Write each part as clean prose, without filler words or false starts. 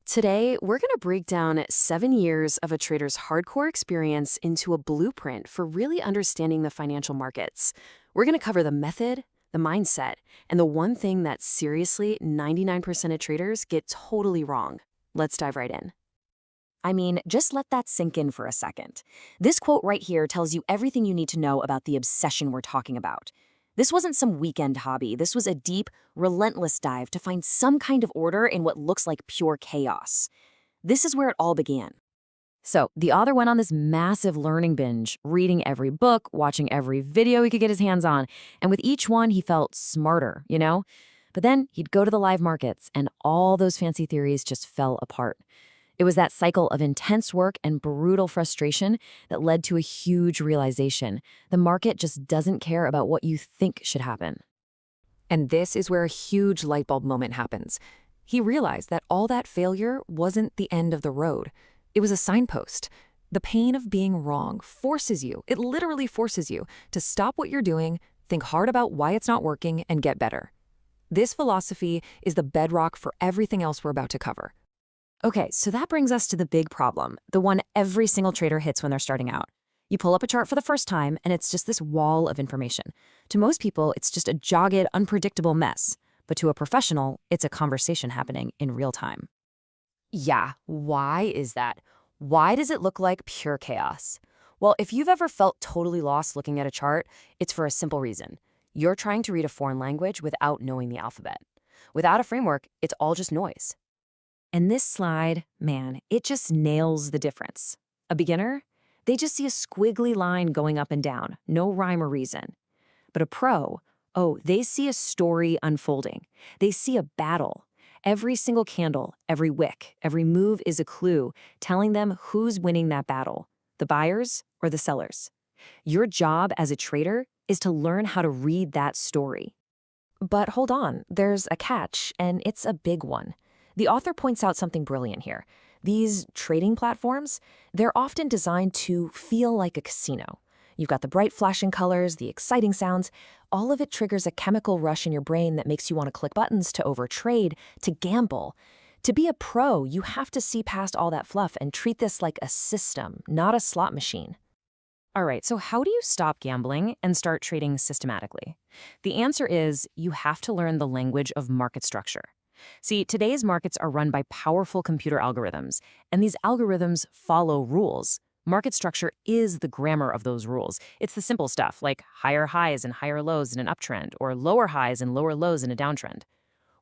Today, we're going to break down 7 years of a trader's hardcore experience into a blueprint for really understanding the financial markets. We're going to cover the method, the mindset, and the one thing that seriously 99% of traders get totally wrong. Let's dive right in. Just let that sink in for a second. This quote right here tells you everything you need to know about the obsession we're talking about. This wasn't some weekend hobby. This was a deep, relentless dive to find some kind of order in what looks like pure chaos. This is where it all began. So, the author went on this massive learning binge, reading every book, watching every video he could get his hands on, and with each one, he felt smarter. But then he'd go to the live markets, and all those fancy theories just fell apart. It was that cycle of intense work and brutal frustration that led to a huge realization. The market just doesn't care about what you think should happen. And this is where a huge light bulb moment happens. He realized that all that failure wasn't the end of the road. It was a signpost. The pain of being wrong forces you, it literally forces you, to stop what you're doing, think hard about why it's not working, and get better. This philosophy is the bedrock for everything else we're about to cover. Okay, so that brings us to the big problem, the one every single trader hits when they're starting out. You pull up a chart for the first time, and it's just this wall of information. To most people, it's just a jagged, unpredictable mess. But to a professional, it's a conversation happening in real time. Yeah, why is that? Why does it look like pure chaos? Well, if you've ever felt totally lost looking at a chart, it's for a simple reason. You're trying to read a foreign language without knowing the alphabet. Without a framework, it's all just noise. And this slide, man, it just nails the difference. A beginner, they just see a squiggly line going up and down, no rhyme or reason. But a pro, oh, they see a story unfolding. They see a battle. Every single candle, every wick, every move is a clue telling them who's winning that battle, the buyers or the sellers. Your job as a trader is to learn how to read that story. But hold on, there's a catch, and it's a big one. The author points out something brilliant here. These trading platforms, they're often designed to feel like a casino. You've got the bright flashing colors, the exciting sounds. All of it triggers a chemical rush in your brain that makes you want to click buttons, to overtrade, to gamble. To be a pro, you have to see past all that fluff and treat this like a system, not a slot machine. All right, so how do you stop gambling and start trading systematically? The answer is you have to learn the language of market structure. See, today's markets are run by powerful computer algorithms, and these algorithms follow rules. Market structure is the grammar of those rules. It's the simple stuff, like higher highs and higher lows in an uptrend, or lower highs and lower lows in a downtrend.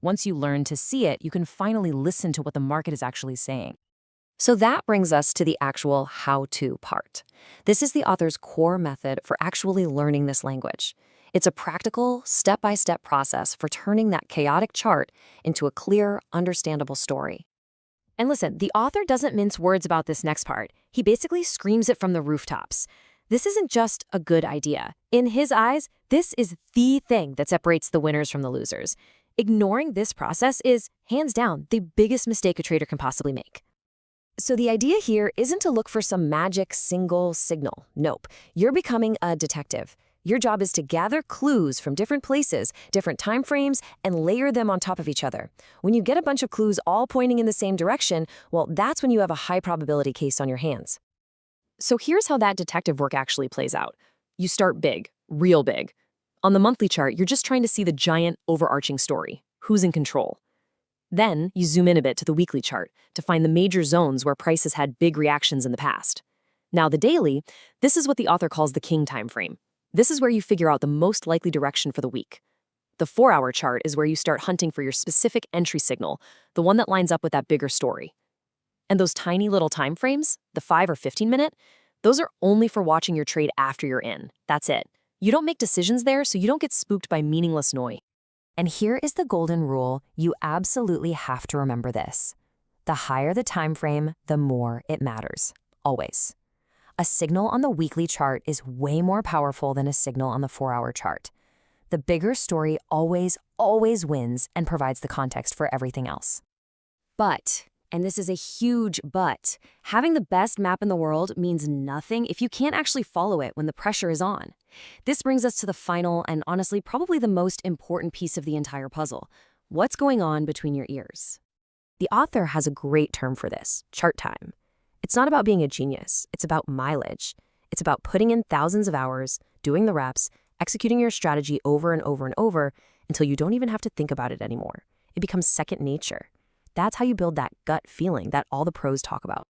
Once you learn to see it, you can finally listen to what the market is actually saying. So that brings us to the actual how-to part. This is the author's core method for actually learning this language. It's a practical, step-by-step process for turning that chaotic chart into a clear, understandable story. And listen, the author doesn't mince words about this next part. He basically screams it from the rooftops. This isn't just a good idea. In his eyes, this is the thing that separates the winners from the losers. Ignoring this process is, hands down, the biggest mistake a trader can possibly make. So the idea here isn't to look for some magic single signal. Nope. You're becoming a detective. Your job is to gather clues from different places, different time frames, and layer them on top of each other. When you get a bunch of clues all pointing in the same direction, well, that's when you have a high probability case on your hands. So here's how that detective work actually plays out. You start big, real big. On the monthly chart, you're just trying to see the giant, overarching story. Who's in control? Then you zoom in a bit to the weekly chart to find the major zones where prices had big reactions in the past. Now the daily, this is what the author calls the king time frame. This is where you figure out the most likely direction for the week. The 4-hour chart is where you start hunting for your specific entry signal, the one that lines up with that bigger story. And those tiny little time frames, the 5 or 15-minute, those are only for watching your trade after you're in. That's it. You don't make decisions there, so you don't get spooked by meaningless noise. And here is the golden rule. You absolutely have to remember this. The higher the time frame, the more it matters. Always. A signal on the weekly chart is way more powerful than a signal on the 4-hour chart. The bigger story always wins and provides the context for everything else. But, and this is a huge but, having the best map in the world means nothing if you can't actually follow it when the pressure is on. This brings us to the final and honestly probably the most important piece of the entire puzzle. What's going on between your ears? The author has a great term for this, chart time. It's not about being a genius, it's about mileage. It's about putting in thousands of hours, doing the reps, executing your strategy over and over and over until you don't even have to think about it anymore. It becomes second nature. That's how you build that gut feeling that all the pros talk about.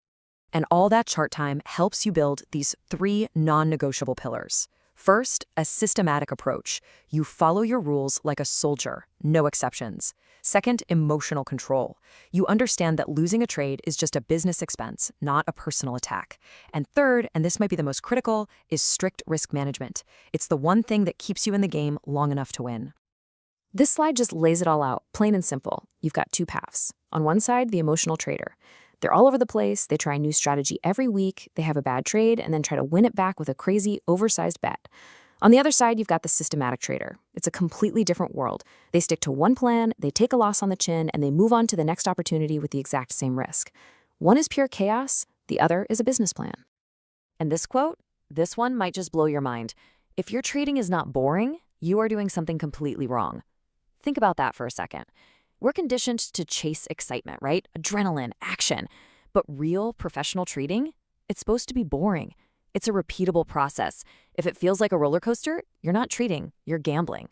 And all that chart time helps you build these 3 non-negotiable pillars. First, a systematic approach. You follow your rules like a soldier, no exceptions. Second, emotional control. You understand that losing a trade is just a business expense, not a personal attack. And third, and this might be the most critical, is strict risk management. It's the one thing that keeps you in the game long enough to win. This slide just lays it all out, plain and simple. You've got 2 paths. On one side, the emotional trader. They're all over the place, they try a new strategy every week, they have a bad trade, and then try to win it back with a crazy, oversized bet. On the other side, you've got the systematic trader. It's a completely different world. They stick to one plan, they take a loss on the chin, and they move on to the next opportunity with the exact same risk. One is pure chaos, the other is a business plan. And this quote, this one might just blow your mind. If your trading is not boring, you are doing something completely wrong. Think about that for a second. We're conditioned to chase excitement, right? Adrenaline, action. But real professional trading, it's supposed to be boring. It's a repeatable process. If it feels like a roller coaster, you're not trading, you're gambling.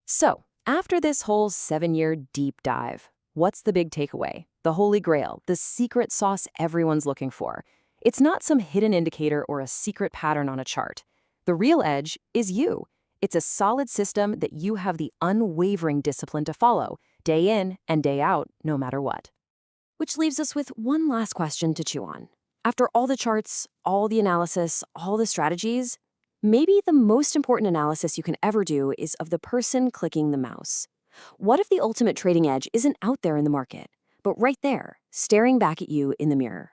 So, after this whole 7-year deep dive, what's the big takeaway? The holy grail, the secret sauce everyone's looking for. It's not some hidden indicator or a secret pattern on a chart. The real edge is you. It's a solid system that you have the unwavering discipline to follow, day in and day out, no matter what. Which leaves us with one last question to chew on. After all the charts, all the analysis, all the strategies, maybe the most important analysis you can ever do is of the person clicking the mouse. What if the ultimate trading edge isn't out there in the market, but right there, staring back at you in the mirror?